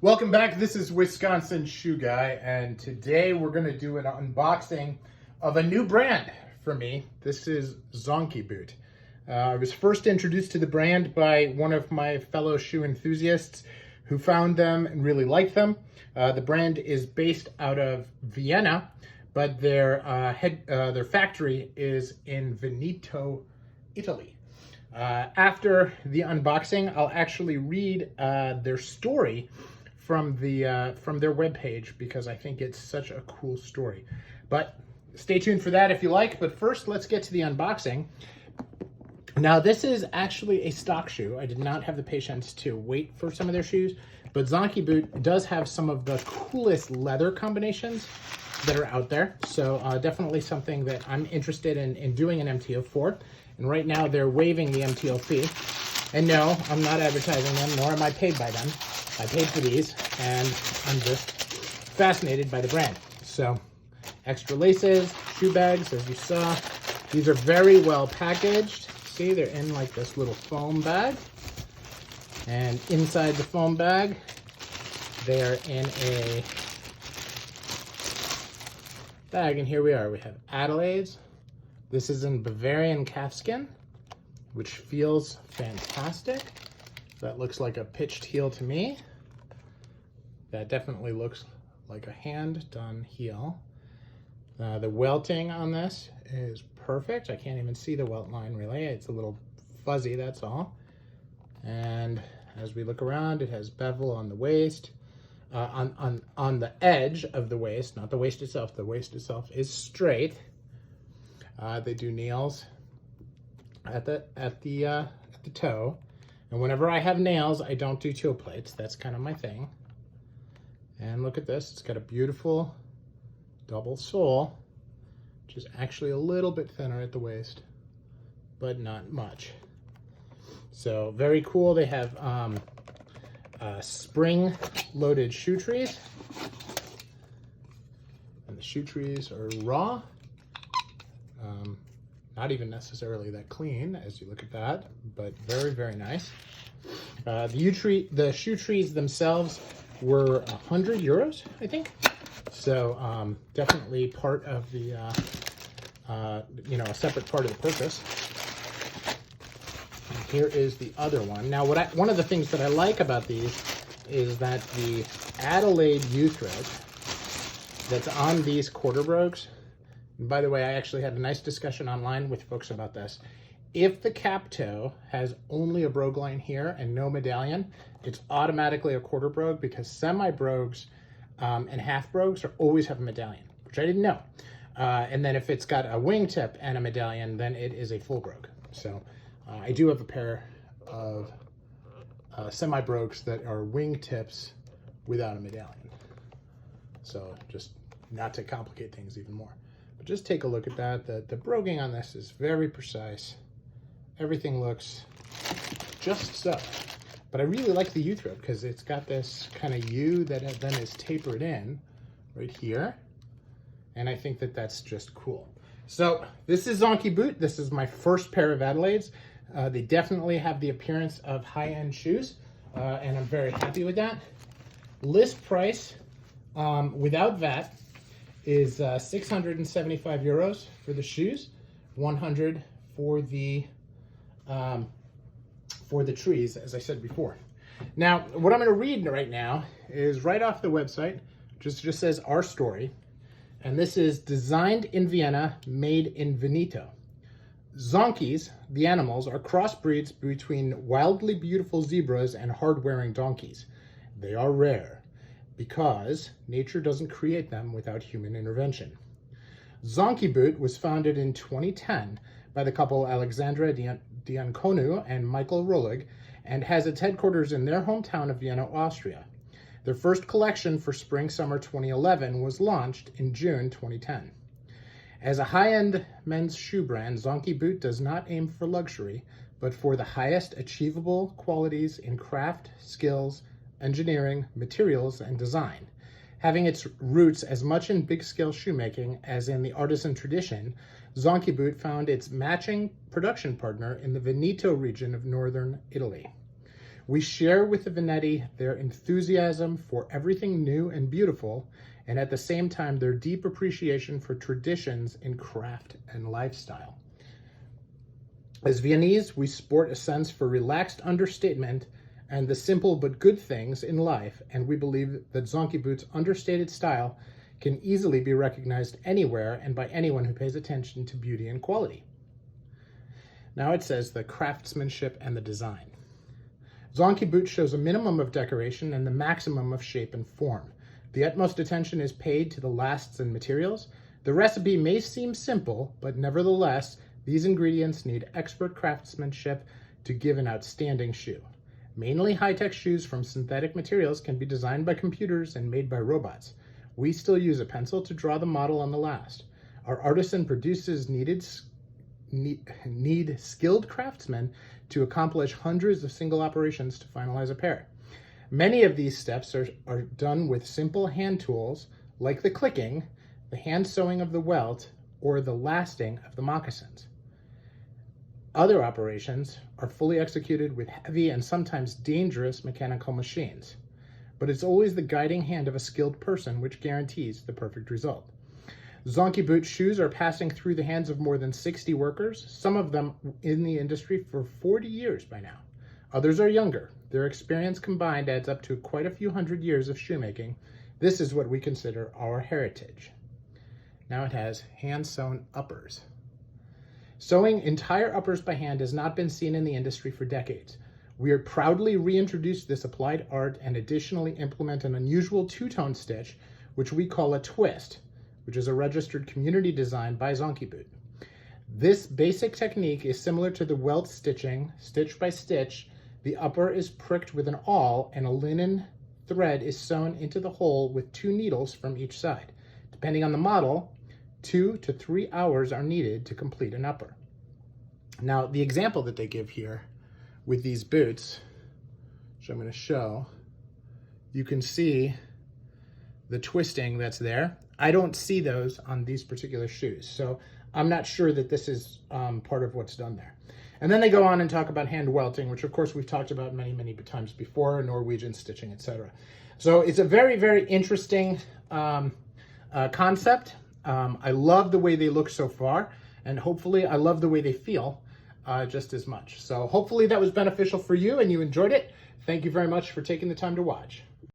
Welcome back. This is Wisconsin Shoe Guy, and today we're going to do an unboxing of a new brand for me. This is Zonkey Boot. I was first introduced to the brand by one of my fellow shoe enthusiasts who found them and really liked them. The brand is based out of Vienna, but their factory is in Veneto, Italy. After the unboxing, I'll actually read their story from their webpage because I think it's such a cool story. But stay tuned for that if you like. But first, let's get to the unboxing. Now, this is actually a stock shoe. I did not have the patience to wait for some of their shoes, but Zonkey Boot does have some of the coolest leather combinations that are out there. So definitely something that I'm interested in doing an MTO for. And right now they're waiving the MTO fee. And no, I'm not advertising them, nor am I paid by them. I paid for these, and I'm just fascinated by the brand. So, extra laces, shoe bags, as you saw. These are very well packaged. See, they're in like this little foam bag. And inside the foam bag, they're in a bag. And here we are. We have Adelaides. This is in Bavarian calfskin, which feels fantastic. That looks like a pitched heel to me. That definitely looks like a hand-done heel. The welting on this is perfect. I can't even see the welt line really. It's a little fuzzy, that's all. And as we look around, it has bevel on the waist, on the edge of the waist, not the waist itself. The waist itself is straight. They do nails at the toe. And whenever I have nails, I don't do toe plates. That's kind of my thing. And look at this. It's got a beautiful double sole, which is actually a little bit thinner at the waist, but not much. So very cool. They have spring-loaded shoe trees. And the shoe trees are raw. Not even necessarily that clean as you look at that, but very, very nice. The shoe trees themselves were 100 euros, I think. So definitely part of the, a separate part of the purchase. And here is the other one. Now, one of the things that I like about these is that the Adelaide U-thread that's on these quarter brogues. And by the way, I actually had a nice discussion online with folks about this. If the cap toe has only a brogue line here and no medallion, it's automatically a quarter brogue because semi-brogues and half brogues always have a medallion, which I didn't know. And then if it's got a wingtip and a medallion, then it is a full brogue. So I do have a pair of semi-brogues that are wingtips without a medallion. So just not to complicate things even more. But just take a look at that. The broguing on this is very precise. Everything looks just so. But I really like the U-thread because it's got this kind of U that then is tapered in right here. And I think that that's just cool. So this is Zonkey Boot. This is my first pair of Adelaides. They definitely have the appearance of high-end shoes, and I'm very happy with that. List price without VAT is 675 euros for the shoes, 100 for the trees, as I said before. Now, what I'm going to read right now is right off the website. Just says our story, and this is designed in Vienna, made in Veneto. Zonkeys, the animals, are crossbreeds between wildly beautiful zebras and hard-wearing donkeys. They are rare, because nature doesn't create them without human intervention. Zonkey Boot was founded in 2010 by the couple Alexandra Dianconu and Michael Rolig, and has its headquarters in their hometown of Vienna, Austria. Their first collection for Spring-Summer 2011 was launched in June 2010. As a high-end men's shoe brand, Zonkey Boot does not aim for luxury, but for the highest achievable qualities in craft, skills, engineering, materials, and design. Having its roots as much in big-scale shoemaking as in the artisan tradition, Zonkey Boot found its matching production partner in the Veneto region of northern Italy. We share with the Venetti their enthusiasm for everything new and beautiful, and at the same time, their deep appreciation for traditions in craft and lifestyle. As Viennese, we sport a sense for relaxed understatement and the simple but good things in life, and we believe that Zonkey Boot's understated style can easily be recognized anywhere and by anyone who pays attention to beauty and quality. Now it says the craftsmanship and the design. Zonkey Boot shows a minimum of decoration and the maximum of shape and form. The utmost attention is paid to the lasts and materials. The recipe may seem simple, but nevertheless, these ingredients need expert craftsmanship to give an outstanding shoe. Mainly high-tech shoes from synthetic materials can be designed by computers and made by robots. We still use a pencil to draw the model on the last. Our artisan produces need skilled craftsmen to accomplish hundreds of single operations to finalize a pair. Many of these steps are done with simple hand tools like the clicking, the hand sewing of the welt, or the lasting of the moccasins. Other operations are fully executed with heavy and sometimes dangerous mechanical machines, but it's always the guiding hand of a skilled person which guarantees the perfect result. Zonkey Boot shoes are passing through the hands of more than 60 workers, some of them in the industry for 40 years by now. Others are younger. Their experience combined adds up to quite a few hundred years of shoemaking. This is what we consider our heritage. Now it has hand-sewn uppers. Sewing entire uppers by hand has not been seen in the industry for decades. We are proudly reintroduced this applied art and additionally implement an unusual two-tone stitch, which we call a twist, which is a registered community design by Zonkey Boot. This basic technique is similar to the welt stitching, stitch by stitch. The upper is pricked with an awl and a linen thread is sewn into the hole with 2 needles from each side. Depending on the model, 2 to 3 hours are needed to complete an upper. Now, the example that they give here with these boots, which I'm going to show, you can see the twisting that's there. I don't see those on these particular shoes, so I'm not sure that this is part of what's done there. And then they go on and talk about hand welting, which of course we've talked about many, many times before, Norwegian stitching, etc. So it's a very, very interesting concept. I love the way they look so far, and hopefully I love the way they feel just as much. So hopefully that was beneficial for you and you enjoyed it. Thank you very much for taking the time to watch.